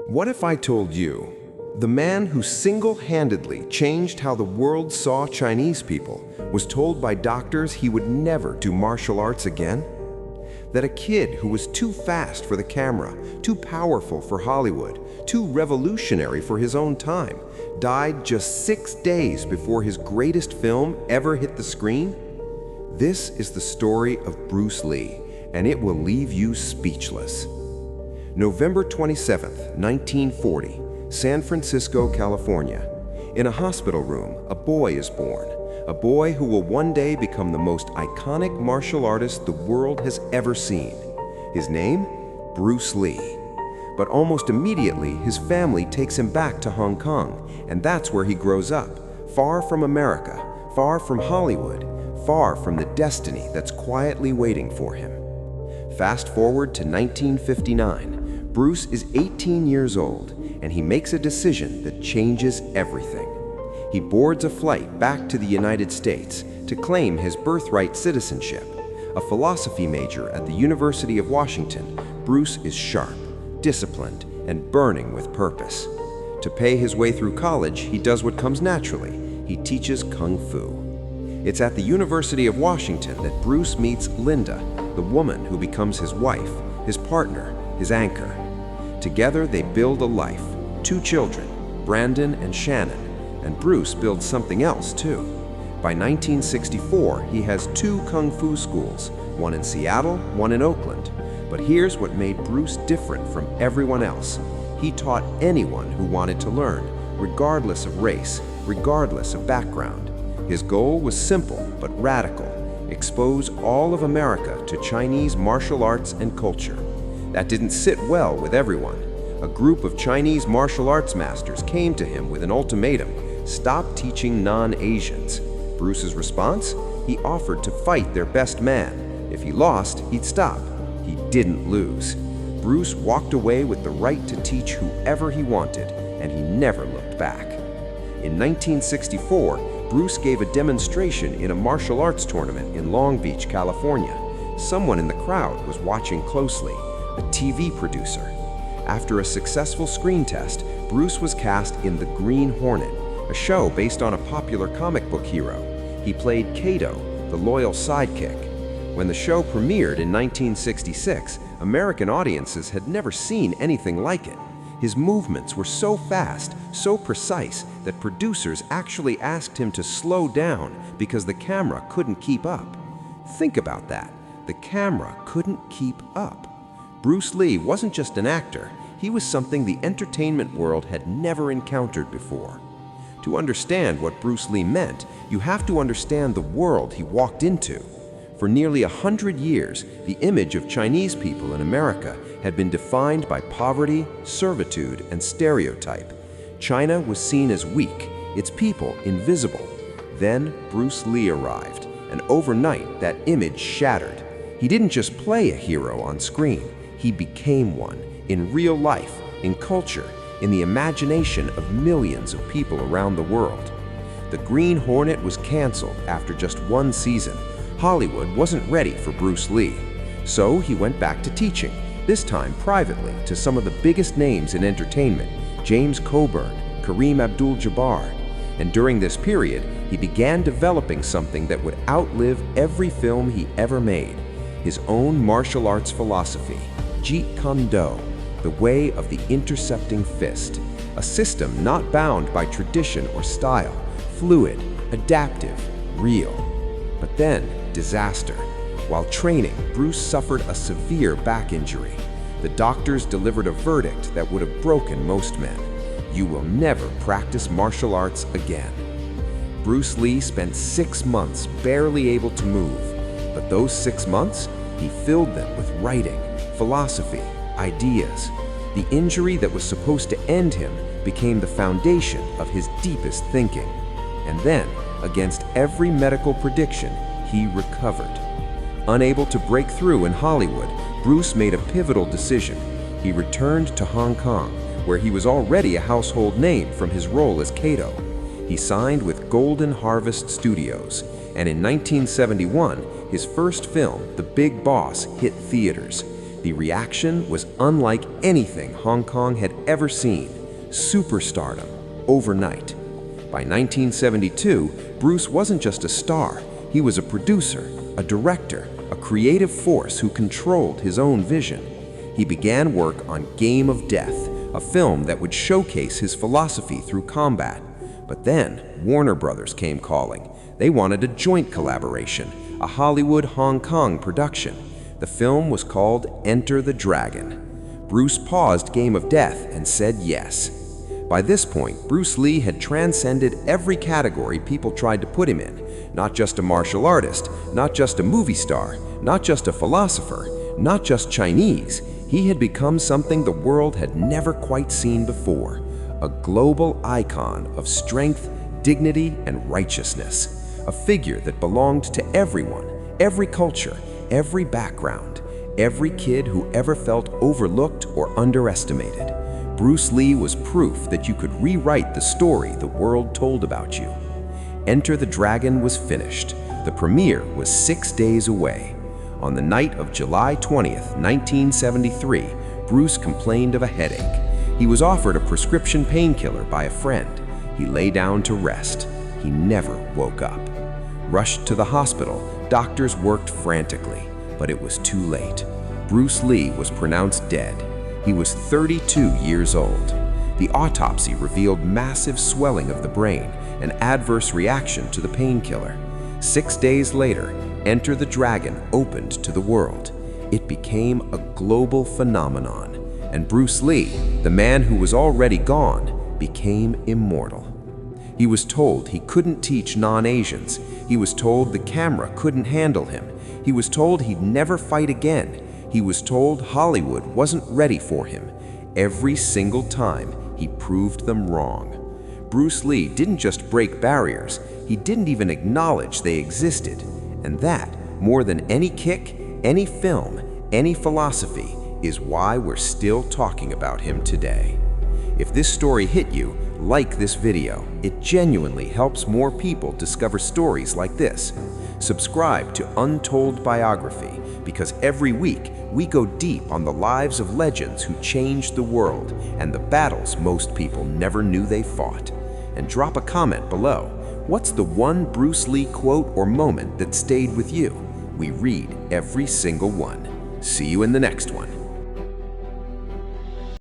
What if I told you, the man who single-handedly changed how the world saw Chinese people was told by doctors he would never do martial arts again? That a kid who was too fast for the camera, too powerful for Hollywood, too revolutionary for his own time, died just 6 days before his greatest film ever hit the screen? This is the story of Bruce Lee, and it will leave you speechless. November 27th, 1940, San Francisco, California. In a hospital room, a boy is born. A boy who will one day become the most iconic martial artist the world has ever seen. His name? Bruce Lee. But almost immediately, his family takes him back to Hong Kong, and that's where he grows up, far from America, far from Hollywood, far from the destiny that's quietly waiting for him. Fast forward to 1959. Bruce is 18 years old, and he makes a decision that changes everything. He boards a flight back to the United States to claim his birthright citizenship. A philosophy major at the University of Washington, Bruce is sharp, disciplined, and burning with purpose. To pay his way through college, he does what comes naturally. He teaches Kung Fu. It's at the University of Washington that Bruce meets Linda, the woman who becomes his wife, his partner, his anchor. Together they build a life, 2 children, Brandon and Shannon, and Bruce builds something else too. By 1964, he has 2 Kung Fu schools, one in Seattle, one in Oakland. But here's what made Bruce different from everyone else. He taught anyone who wanted to learn, regardless of race, regardless of background. His goal was simple but radical: expose all of America to Chinese martial arts and culture. That didn't sit well with everyone. A group of Chinese martial arts masters came to him with an ultimatum: stop teaching non-Asians. Bruce's response? He offered to fight their best man. If he lost, he'd stop. He didn't lose. Bruce walked away with the right to teach whoever he wanted, and he never looked back. In 1964, Bruce gave a demonstration in a martial arts tournament in Long Beach, California. Someone in the crowd was watching closely, a TV producer. After a successful screen test, Bruce was cast in The Green Hornet, a show based on a popular comic book hero. He played Kato, the loyal sidekick. When the show premiered in 1966, American audiences had never seen anything like it. His movements were so fast, so precise, that producers actually asked him to slow down because the camera couldn't keep up. Think about that. The camera couldn't keep up. Bruce Lee wasn't just an actor. He was something the entertainment world had never encountered before. To understand what Bruce Lee meant, you have to understand the world he walked into. For nearly 100 years, the image of Chinese people in America had been defined by poverty, servitude, and stereotype. China was seen as weak, its people invisible. Then Bruce Lee arrived, and overnight that image shattered. He didn't just play a hero on screen, he became one, in real life, in culture, in the imagination of millions of people around the world. The Green Hornet was canceled after just 1 season. Hollywood wasn't ready for Bruce Lee. So he went back to teaching, this time privately, to some of the biggest names in entertainment: James Coburn, Kareem Abdul-Jabbar. And during this period, he began developing something that would outlive every film he ever made: his own martial arts philosophy, Jeet Kune Do, the way of the intercepting fist, a system not bound by tradition or style, fluid, adaptive, real. But then, disaster. While training, Bruce suffered a severe back injury. The doctors delivered a verdict that would have broken most men: you will never practice martial arts again. Bruce Lee spent 6 months barely able to move, but those 6 months, he filled them with writing, philosophy, ideas. The injury that was supposed to end him became the foundation of his deepest thinking. And then, against every medical prediction, he recovered. Unable to break through in Hollywood, Bruce made a pivotal decision. He returned to Hong Kong, where he was already a household name from his role as Kato. He signed with Golden Harvest Studios, and in 1971, his first film, The Big Boss, hit theaters. the reaction was unlike anything Hong Kong had ever seen. Superstardom, overnight. By 1972, Bruce wasn't just a star. He was a producer, a director, a creative force who controlled his own vision. He began work on Game of Death, a film that would showcase his philosophy through combat. But then, Warner Brothers came calling. They wanted a joint collaboration, a Hollywood-Hong Kong production. The film was called Enter the Dragon. Bruce paused Game of Death and said yes. By this point, Bruce Lee had transcended every category people tried to put him in. Not just a martial artist, not just a movie star, not just a philosopher, not just Chinese. He had become something the world had never quite seen before. A global icon of strength, dignity, and righteousness. A figure that belonged to everyone, every culture, every background, every kid who ever felt overlooked or underestimated. Bruce Lee was proof that you could rewrite the story the world told about you. Enter the Dragon was finished. The premiere was 6 days away. On the night of July 20th, 1973, Bruce complained of a headache. He was offered a prescription painkiller by a friend. He lay down to rest. He never woke up. Rushed to the hospital, doctors worked frantically, but it was too late. Bruce Lee was pronounced dead. He was 32 years old. The autopsy revealed massive swelling of the brain, an adverse reaction to the painkiller. 6 days later, Enter the Dragon opened to the world. It became a global phenomenon, and Bruce Lee, the man who was already gone, became immortal. He was told he couldn't teach non-Asians. He was told the camera couldn't handle him. He was told he'd never fight again. He was told Hollywood wasn't ready for him. Every single time, he proved them wrong. Bruce Lee didn't just break barriers, he didn't even acknowledge they existed. And that, more than any kick, any film, any philosophy, is why we're still talking about him today. If this story hit you, like this video. It genuinely helps more people discover stories like this. Subscribe to Untold Biography, because every week we go deep on the lives of legends who changed the world and the battles most people never knew they fought. And drop a comment below. What's the one Bruce Lee quote or moment that stayed with you? We read every single one. See you in the next one.